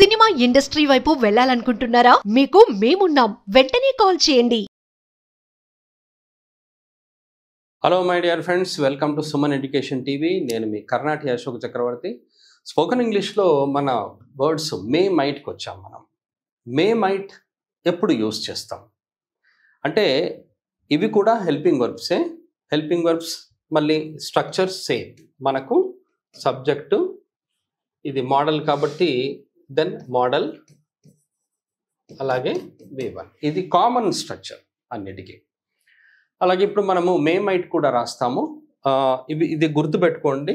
Cinema industry వైపు వెళ్ళాలనుకుంటున్నారా? మీకు మేమున్నాం. వెంటనే కాల్ చేయండి. Hello my dear friends, welcome to Suman education TV. నేను మీ కర్ణాటి అశోక్ చక్రవర్తి. స్పోకెన్ ఇంగ్లీష్లో మన వర్డ్స్ మే మైట్కి వచ్చాం. మనం మే మైట్ ఎప్పుడు యూస్ చేస్తాం అంటే ఇవి కూడా హెల్పింగ్ వర్బ్సే. హెల్పింగ్ వర్బ్స్ మళ్ళీ స్ట్రక్చర్ సేమ్. మనకు సబ్జెక్టు ఇది మోడల్ కాబట్టి దెన్ మోడల్, అలాగే V1 ఇది కామన్ స్ట్రక్చర్ అన్నిటికీ. అలాగే ఇప్పుడు మనము మే మైట్ కూడా రాస్తాము. ఇది గుర్తుపెట్టుకోండి.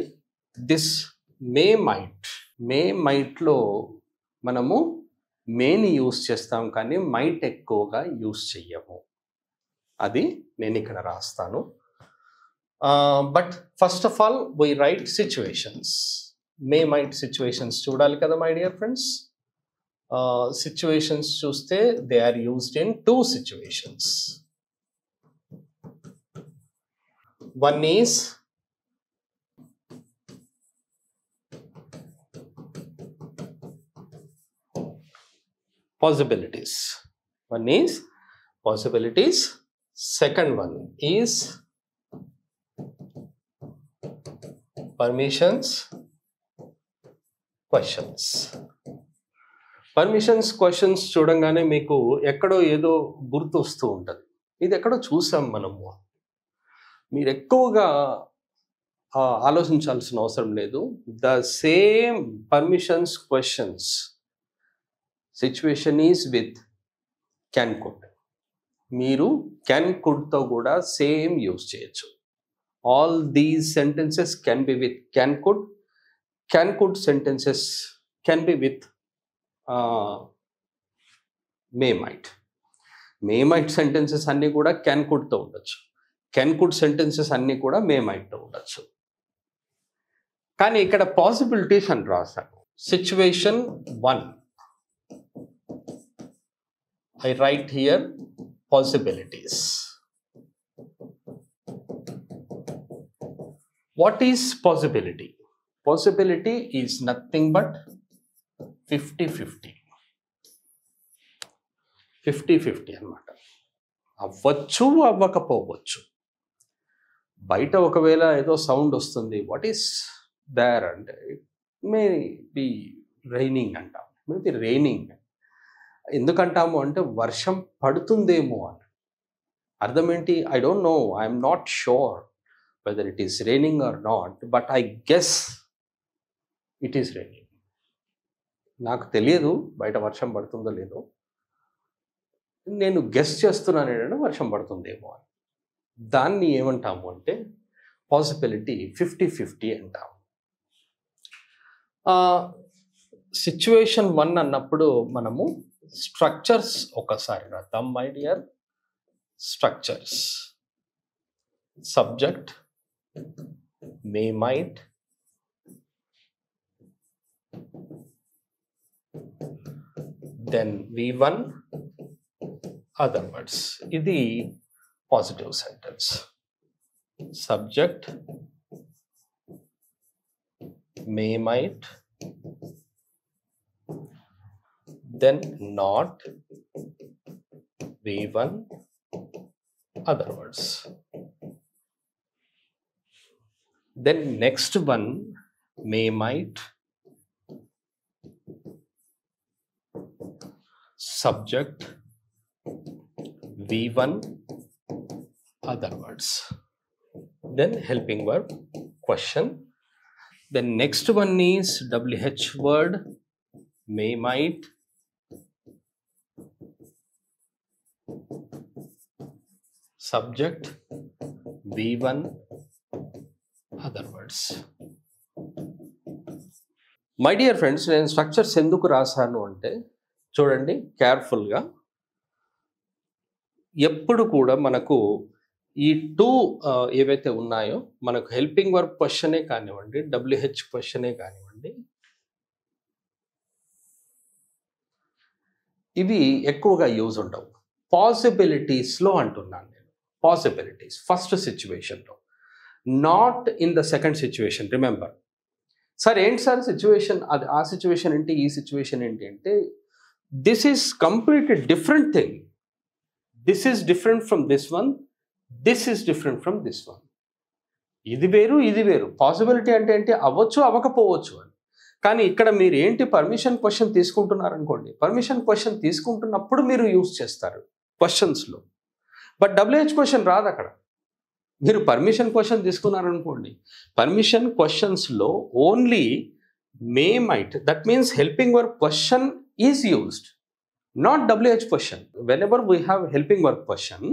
దిస్ మే మైట్లో మనము మేని యూస్ చేస్తాం కానీ మైట్ ఎక్కువగా యూస్ చెయ్యము. అది నేను ఇక్కడ రాస్తాను. But first of all we write situations. May might situations చూడాలి కదా మై డియర్ ఫ్రెండ్స్. సిచ్యువేషన్స్ చూస్తే దే ఆర్ యూస్డ్ ఇన్ 2 సిచ్యువేషన్స్. One is possibilities. Second one is permissions, questions. Permissions questions చూడంగానే మీకు ఎక్కడో ఏదో గుర్తు వస్తూ ఉంటుంది. ఇది ఎక్కడో చూసాం మనము. మీరు ఎక్కువగా ఆలోచించాల్సిన అవసరం లేదు. The same permissions questions situation is with can could. మీరు క్యాన్ కుడ్తో కూడా సేమ్ యూజ్ చేయొచ్చు. All these sentences can be with can could. Can could sentences can be with may might. May might sentences అన్నీ కూడా can కుడ్తో ఉండొచ్చు. Can could sentences అన్నీ కూడా మే మైట్తో ఉండొచ్చు. కానీ ఇక్కడ పాసిబిలిటీస్ అని రాశాను. Situation 1 I right here possibilities. What is possibility? Possibility is nothing but 50-50. 50-50 అన్నమాట. అవ్వచ్చు, అవ్వకపోవచ్చు. బయట ఒకవేళ ఏదో సౌండ్ వస్తుంది, వాట్ ఈస్ దేర్ అంటే ఇట్ మే బి రైనింగ్ అంటాం. మేబీ రైనింగ్ ఎందుకంటాము అంటే వర్షం పడుతుందేమో అని. అర్థం ఏంటి? I don't know, I'm not sure whether it is raining or not, but I guess it is raining. నాకు తెలియదు బయట వర్షం పడుతుందో లేదో, నేను గెస్ చేస్తున్నాను ఏంటంటే వర్షం పడుతుందేమో అని. దాన్ని ఏమంటాము అంటే పాసిబిలిటీ 50-50 అంటాము. సిచ్యువేషన్ 1 అన్నప్పుడు మనము స్ట్రక్చర్స్ ఒకసారి రాద్దాం my dear. Structures subject may might, then V1 other words. ఇది positive sentence. Subject may might, then not V1 other words. Then next one may might, subject V1 other words. Then helping verb question. Then next one is WH word may might, subject V1 other words. My dear friends, నేను structures ఎందుకు రాశాను అంటే చూడండి కేర్ఫుల్గా. ఎప్పుడు కూడా మనకు ఈ 2 ఏవైతే ఉన్నాయో, మనకు హెల్పింగ్ వర్బ్ క్వశ్చనే కానివ్వండి, WH క్వశ్చనే కానివ్వండి, ఇవి ఎక్కువగా యూజ్ ఉండవు. పాసిబిలిటీస్లో అంటున్నాను నేను. పాసిబిలిటీస్ ఫస్ట్ సిచ్యువేషన్లో, not in the second situation. Remember, sir ఏంటి సార్ సిచ్యువేషన్, అది ఆ సిచ్యువేషన్ ఏంటి, ఈ సిచ్యువేషన్ ఏంటి అంటే, this is complete different thing. This is different from this one, this is different from this one. ఇది వేరు, ఇది వేరు. పాసిబిలిటీ అంటే ఏంటి, అవ్వచ్చు అవ్వకపోవచ్చు అని. కానీ ఇక్కడ మీరు ఏంటి పర్మిషన్ క్వశ్చన్ తీసుకుంటున్నారనుకోండి, పర్మిషన్ క్వశ్చన్ తీసుకుంటున్నప్పుడు మీరు యూజ్ చేస్తారు క్వశ్చన్స్లో. బట్ WH క్వశ్చన్ రాదు అక్కడ. మీరు పర్మిషన్ క్వశ్చన్ తీసుకున్నారనుకోండి, పర్మిషన్ క్వశ్చన్స్లో only may might, that means helping work question is used, not WH question. Whenever we have helping work question,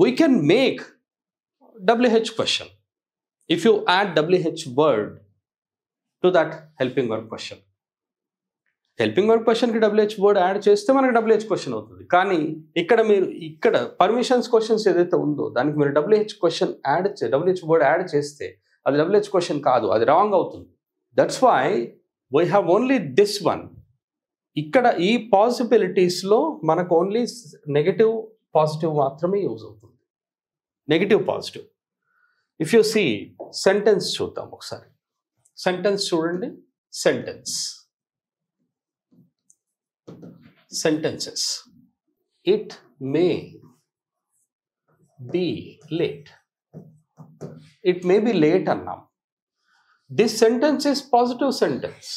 we can make WH question if you add WH word to that helping verb question. Helping work క్వశ్చన్కి WH word add చేస్తే మనకి WH question అవుతుంది. కానీ ఇక్కడ మీరు ఇక్కడ permissions questions ఏదైతే ఉందో దానికి మీరు WH question WH word add చేస్తే అది WH క్వశ్చన్ కాదు, అది రాంగ్ అవుతుంది. That's why we have only this one. ఇక్కడ ఈ పాసిబిలిటీస్లో మనకు ఓన్లీ నెగటివ్ పాజిటివ్ మాత్రమే యూజ్ అవుతుంది, negative positive. If you see sentence చూద్దాం ఒకసారి. సెంటెన్స్ చూడండి. Sentences. It may be late. It may be late అన్నాం. This sentence is positive sentence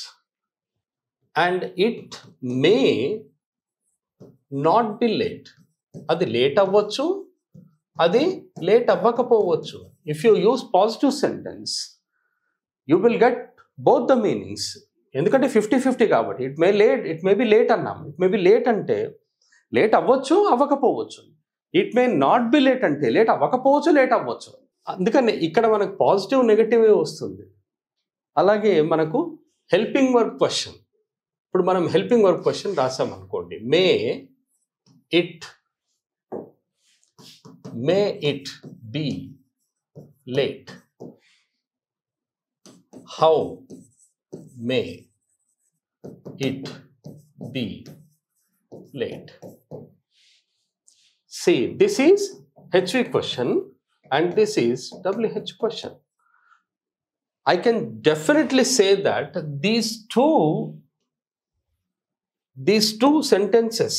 and it may not be late. అది late అవ్వచ్చు, అది late అవ్వకపోవచ్చు. If you use positive sentence you will get both the meanings. ఎందుకంటే 50-50 కాబట్టి. It may be late అన్నాం. It may be late అంటే late అవ్వచ్చు, అవ్వకపోవచ్చు. It may not be late అంటే లేట్ అవ్వకపోవచ్చు, లేట్ అవ్వచ్చు. అందుకని ఇక్కడ మనకు పాజిటివ్ నెగటివ్ వస్తుంది. అలాగే మనకు హెల్పింగ్ వర్క్ క్వశ్చన్. ఇప్పుడు మనం హెల్పింగ్ వర్క్ క్వశ్చన్ రాసామనుకోండి, may it be late. How may it be late? See, this is HV question and this is WH question. I can definitely say that these two sentences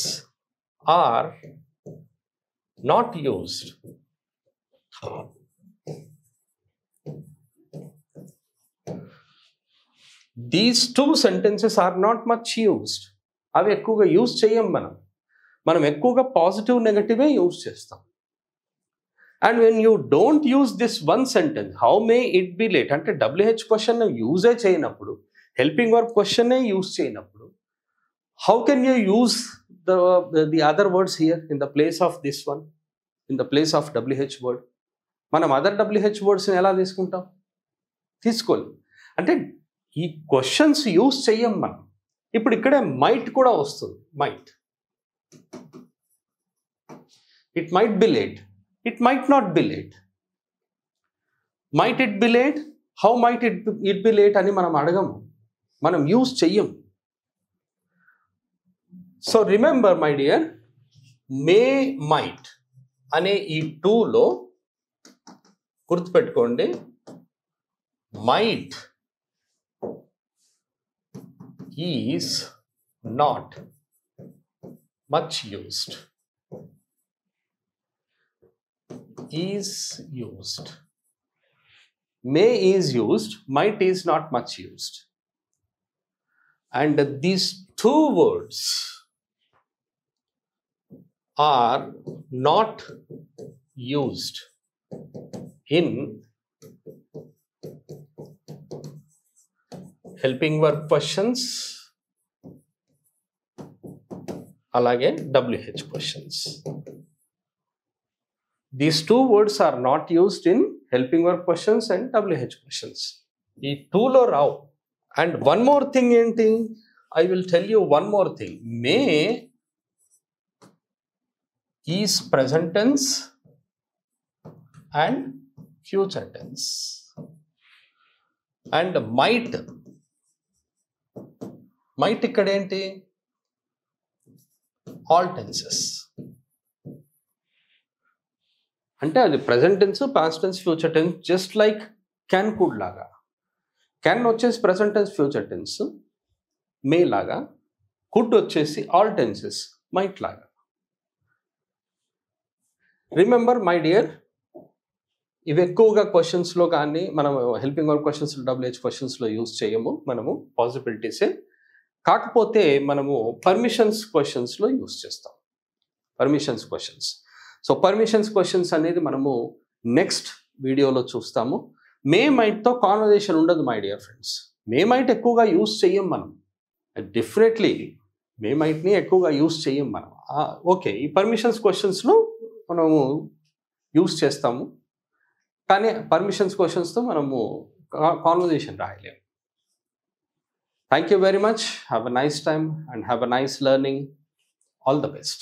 are not used. These two sentences are not much used. అవి ఎక్కువగా use చేయం. మనం ఎక్కువగా positive నెగటివే use చేస్తాం. And when you don't use this one sentence, how May it B late అంటే WH question యూజే చేయనప్పుడు, helping work క్వశ్చనే use చేయనప్పుడు, how can you use the other words here in the place of this one, in the place of WH word? మనం other WH వర్డ్స్ని ఎలా తీసుకుంటాం? తీసుకోలేం. అంటే ఈ questions use చెయ్యం మనం. ఇప్పుడు ఇక్కడే మైట్ కూడా వస్తుంది. Might, it might be late, it might not be late. Might it be late, how might it be late అని మనం అడగము, మనం యూజ్ చెయ్యం. So remember my dear, may might అనే ఈ టూలో గుర్తుపెట్టుకోండి, might is not much used. Is used. May is used, might is not much used. And these two words are not used in helping verb questions అలాగే WH questions. These two words are not used in helping verb questions and WH questions. ఈ టూలో రావు. And one more thing ఏంటి, I will tell you one more thing. May is present tense and future tense. And might ఇక్కడ ఏంటి, all tenses. అంటే అది present tense, past tense, future tense, just like can could లాగా. Can వచ్చేసి present tense future tense may లాగా, could వచ్చేసి all tenses might లాగా. Remember my dear, ఇవి ఎక్కువగా క్వశ్చన్స్లో కానీ మనం helping verb questions WH క్వశ్చన్స్లో use చేయము మనము పాసిబిలిటీసే. కాకపోతే మనము పర్మిషన్స్ క్వశ్చన్స్లో యూజ్ చేస్తాం. Permissions questions. So permissions questions అనేది మనము నెక్స్ట్ వీడియోలో చూస్తాము. మే మైట్తో కాన్వర్జేషన్ ఉండదు my dear friends. May might ఎక్కువగా యూజ్ చెయ్యం మనం. డెఫినెట్లీ మే మైట్ని ఎక్కువగా యూజ్ చెయ్యం మనం. ఓకే, ఈ పర్మిషన్స్ క్వశ్చన్స్లో మనము యూజ్ చేస్తాము, కానీ పర్మిషన్స్ క్వశ్చన్స్తో మనము conversation రాయలేము. Thank you very much. Have a nice time and have a nice learning. All the best.